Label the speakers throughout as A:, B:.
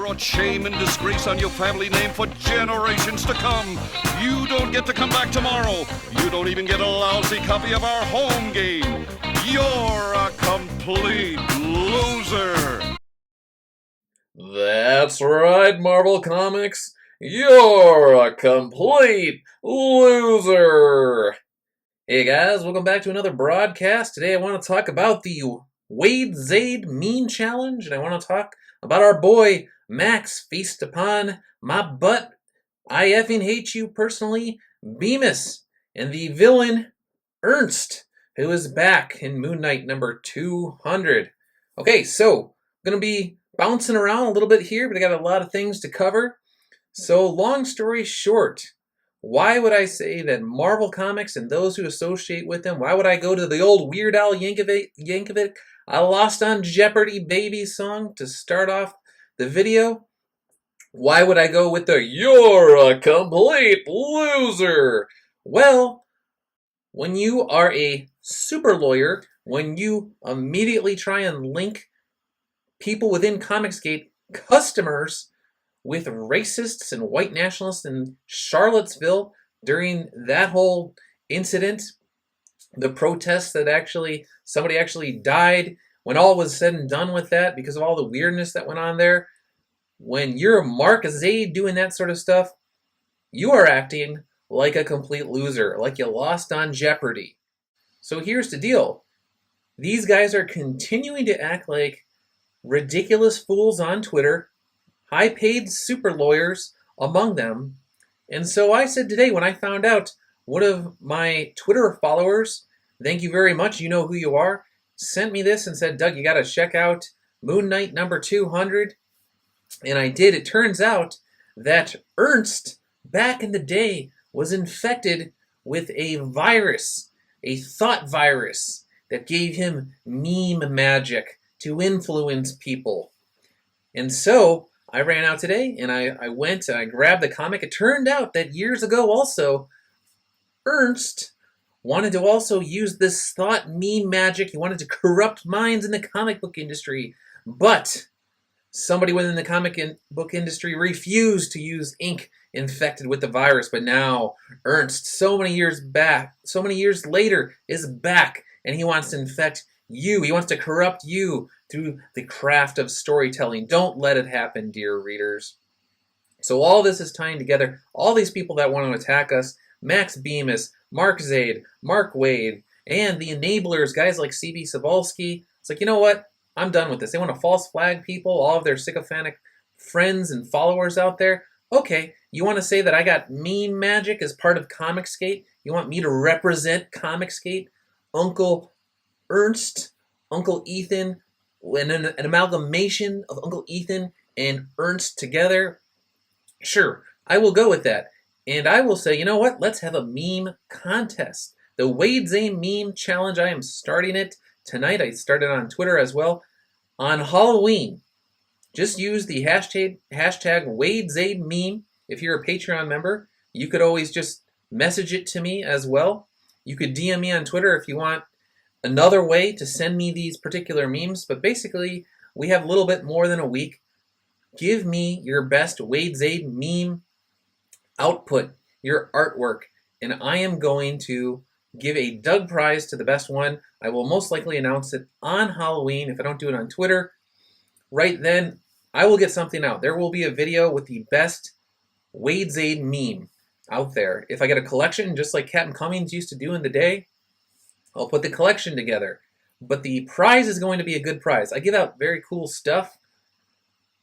A: brought shame and disgrace on your family name for generations to come. You don't get to come back tomorrow. You don't even get a lousy copy of our home game. You're a complete loser.
B: That's right, Marvel Comics. You're a complete loser. Hey guys, welcome back to another broadcast. Today I want to talk about the Waid Zaid Meme Challenge, and I want to talk about our boy Max feast upon my butt. I effing hate you personally, Bemis, and the villain Ernst, who is back in Moon Knight number 200. Okay, so I'm going to be bouncing around a little bit here, but I got a lot of things to cover. So long story short, why would I say that Marvel Comics and those who associate with them, why would I go to the old Weird Al Yankovic, I Lost on Jeopardy Baby song to start off the video? Why would I go with the "You're a complete loser"? Well, when you are a super lawyer, when you immediately try and link people within Comicsgate, customers, with racists and white nationalists in Charlottesville during that whole incident, the protests that somebody actually died, when all was said and done with that because of all the weirdness that went on there, when you're Mark Zaid doing that sort of stuff, you are acting like a complete loser, like you lost on Jeopardy. So here's the deal. These guys are continuing to act like ridiculous fools on Twitter, high-paid super lawyers among them. And so I said today, when I found out, one of my Twitter followers, thank you very much, you know who you are, sent me this and said, Doug, you got to check out Moon Knight number 200. And I did. It turns out that Ernst, back in the day, was infected with a virus, a thought virus, that gave him meme magic to influence people. And so I ran out today and I went and I grabbed the comic. It turned out that years ago also, Ernst wanted to also use this thought meme magic. He wanted to corrupt minds in the comic book industry. But somebody within the comic book industry refused to use ink infected with the virus. But now Ernst, so many years later, is back, and he wants to infect you. He wants to corrupt you through the craft of storytelling. Don't let it happen, dear readers. So all this is tying together. All these people that want to attack us, Max Bemis, Mark Zaid, Mark Waid, and the enablers, guys like C.B. Cebulski. It's like, you know what? I'm done with this. They want to false flag people, all of their sycophantic friends and followers out there. Okay, you want to say that I got meme magic as part of Comicsgate? You want me to represent Comicsgate? Uncle Ernst, Uncle Ethan, an amalgamation of Uncle Ethan and Ernst together? Sure, I will go with that. And I will say, you know what? Let's have a meme contest. The Waid Zaid Meme Challenge, I am starting it tonight. I started on Twitter as well. On Halloween, just use the hashtag Waid Zaid Meme. If you're a Patreon member, you could always just message it to me as well. You could DM me on Twitter if you want another way to send me these particular memes. But basically, we have a little bit more than a week. Give me your best Waid Zaid meme output, your artwork, and I am going to give a Doug prize to the best one. I will most likely announce it on Halloween. If I don't do it on Twitter right then, I will get something out. There will be a video with the best Waid Zaid meme out there. If I get a collection, just like Captain Cummings used to do in the day, I'll put the collection together. But the prize is going to be a good prize. I give out very cool stuff,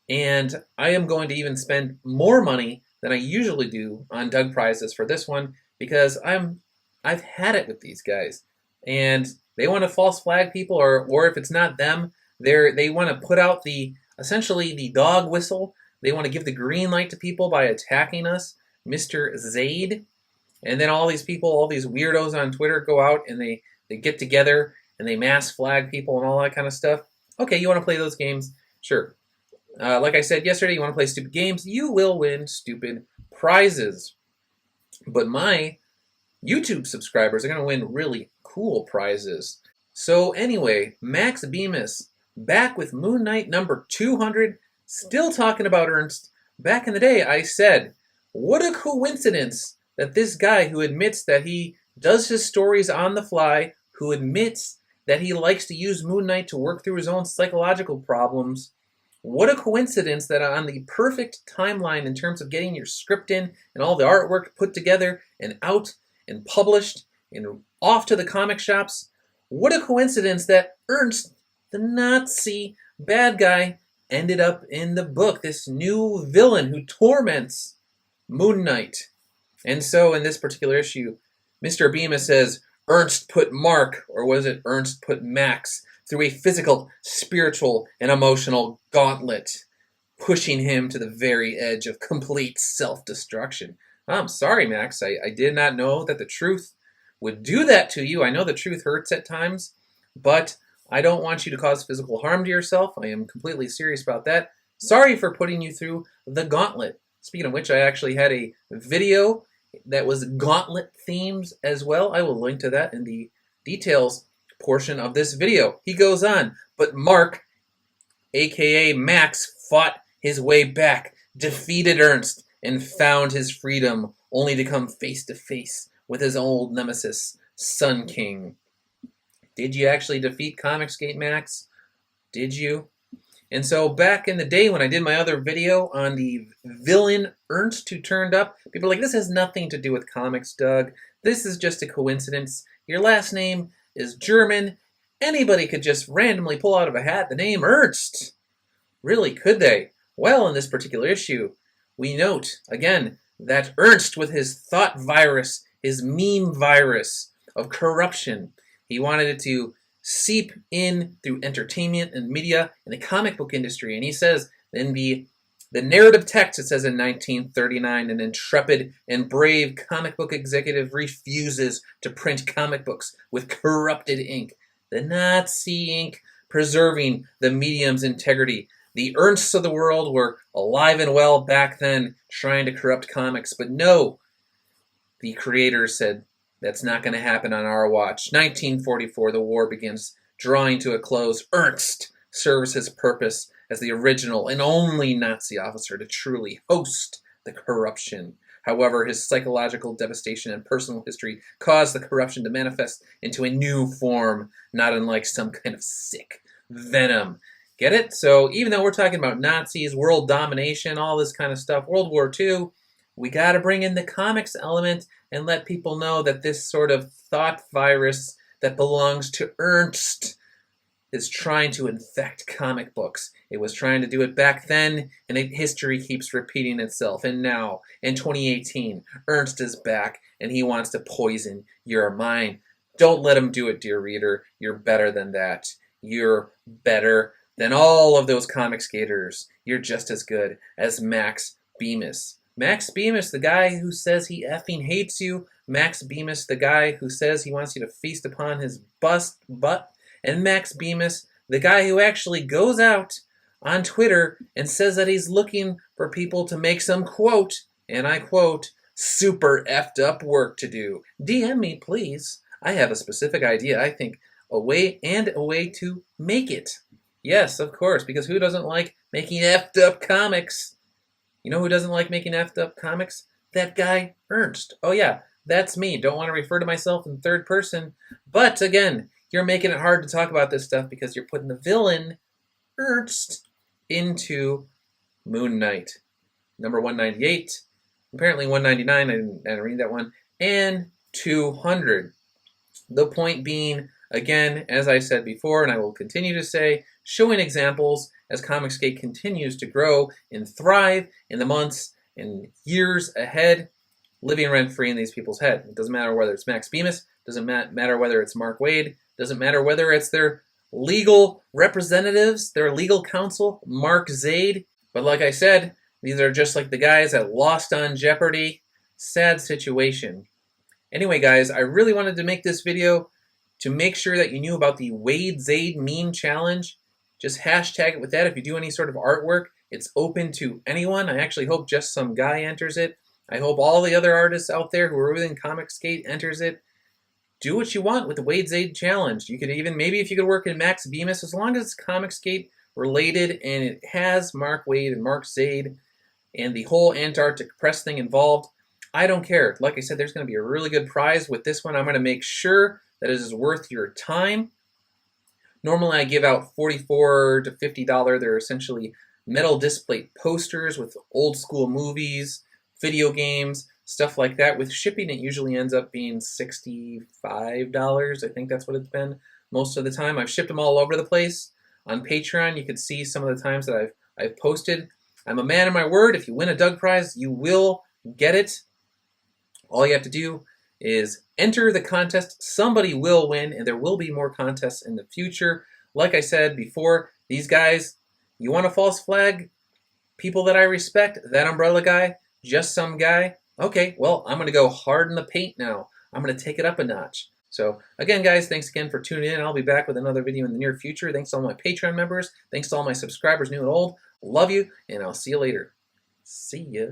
B: and I am going to even spend more money than I usually do on Doug prizes for this one, because I've had it with these guys, and they want to false flag people, or if it's not them, they want to put out essentially the dog whistle. They want to give the green light to people by attacking us, Mr. Zaid, and then all these people, all these weirdos on Twitter go out and they get together and they mass flag people and all that kind of stuff. Okay, you want to play those games? Sure. Like I said yesterday, you want to play stupid games, you will win stupid prizes. But my YouTube subscribers are going to win really cool prizes. So anyway, Max Bemis, back with Moon Knight number 200. Still talking about Ernst. Back in the day, I said, what a coincidence that this guy who admits that he does his stories on the fly, who admits that he likes to use Moon Knight to work through his own psychological problems, what a coincidence that on the perfect timeline in terms of getting your script in and all the artwork put together and out and published and off to the comic shops, what a coincidence that Ernst, the Nazi bad guy, ended up in the book, this new villain who torments Moon Knight. And so in this particular issue, Mr. Bemis says, Ernst put Mark, or was it Ernst put Max, through a physical, spiritual, and emotional gauntlet, pushing him to the very edge of complete self-destruction. I'm sorry, Max. I did not know that the truth would do that to you. I know the truth hurts at times, but I don't want you to cause physical harm to yourself. I am completely serious about that. Sorry for putting you through the gauntlet. Speaking of which, I actually had a video that was gauntlet themes as well. I will link to that in the details portion of this video. He goes on, but Mark, aka Max, fought his way back, defeated Ernst, and found his freedom, only to come face to face with his old nemesis, Sun King. Did you actually defeat Comicsgate, Max? Did you? And so back in the day when I did my other video on the villain Ernst who turned up, people were like, this has nothing to do with comics, Doug. This is just a coincidence. Your last name is German. Anybody could just randomly pull out of a hat the name Ernst. Really, could they? Well, in this particular issue, we note, again, that Ernst with his thought virus, his meme virus of corruption, he wanted it to seep in through entertainment and media and the comic book industry. And he says in the narrative text, it says in 1939, an intrepid and brave comic book executive refuses to print comic books with corrupted ink. The Nazi ink preserving the medium's integrity. The Ernsts of the world were alive and well back then, trying to corrupt comics. But no, the creators said, that's not going to happen on our watch. 1944, the war begins, drawing to a close. Ernst serves his purpose as the original and only Nazi officer to truly host the corruption. However, his psychological devastation and personal history caused the corruption to manifest into a new form, not unlike some kind of sick venom. Get it? So even though we're talking about Nazis, world domination, all this kind of stuff, World War II, we got to bring in the comics element and let people know that this sort of thought virus that belongs to Ernst is trying to infect comic books. It was trying to do it back then, and history keeps repeating itself. And now, in 2018, Ernst is back, and he wants to poison your mind. Don't let him do it, dear reader. You're better than that. You're better than all of those comic skaters. You're just as good as Max Bemis. Max Bemis, the guy who says he effing hates you. Max Bemis, the guy who says he wants you to feast upon his butt. And Max Bemis, the guy who actually goes out on Twitter and says that he's looking for people to make some quote, and I quote, super effed up work to do. DM me, please. I have a specific idea. I think a way to make it. Yes, of course, because who doesn't like making effed up comics? You know who doesn't like making effed up comics? That guy, Ernst. Oh yeah, that's me. Don't want to refer to myself in third person. But again, you're making it hard to talk about this stuff because you're putting the villain, Ernst, into Moon Knight. Number 198. Apparently 199, I didn't read that one. And 200. The point being, again, as I said before, and I will continue to say, showing examples as Comicsgate continues to grow and thrive in the months and years ahead, living rent-free in these people's head. It doesn't matter whether it's Max Bemis, doesn't matter whether it's Mark Waid, doesn't matter whether it's their legal representatives, their legal counsel, Waid Zaid. But like I said, these are just like the guys that lost on Jeopardy. Sad situation. Anyway, guys, I really wanted to make this video to make sure that you knew about the Waid Zaid meme challenge. Just hashtag it with that. If you do any sort of artwork, it's open to anyone. I actually hope just some guy enters it. I hope all the other artists out there who are within Comicsgate enters it. Do what you want with the Waid Zaid challenge. You could even, maybe if you could work in Max Bemis, as long as it's Comicsgate related, and it has Mark Waid and Max Zaid and the whole Antarctic press thing involved, I don't care. Like I said, there's going to be a really good prize with this one. I'm going to make sure that it is worth your time. Normally I give out $44 to $50. They're essentially metal disc-plate posters with old school movies, video games, stuff like that. With shipping, it usually ends up being $65. I think that's what it's been most of the time. I've shipped them all over the place. On Patreon, you can see some of the times that I've posted. I'm a man of my word. If you win a Doug prize, you will get it. All you have to do is enter the contest. Somebody will win, and there will be more contests in the future. Like I said before, these guys, you want a false flag? People that I respect, that umbrella guy, just some guy? Okay, well, I'm going to go hard in the paint now. I'm going to take it up a notch. So, again, guys, thanks again for tuning in. I'll be back with another video in the near future. Thanks to all my Patreon members. Thanks to all my subscribers, new and old. Love you, and I'll see you later. See ya.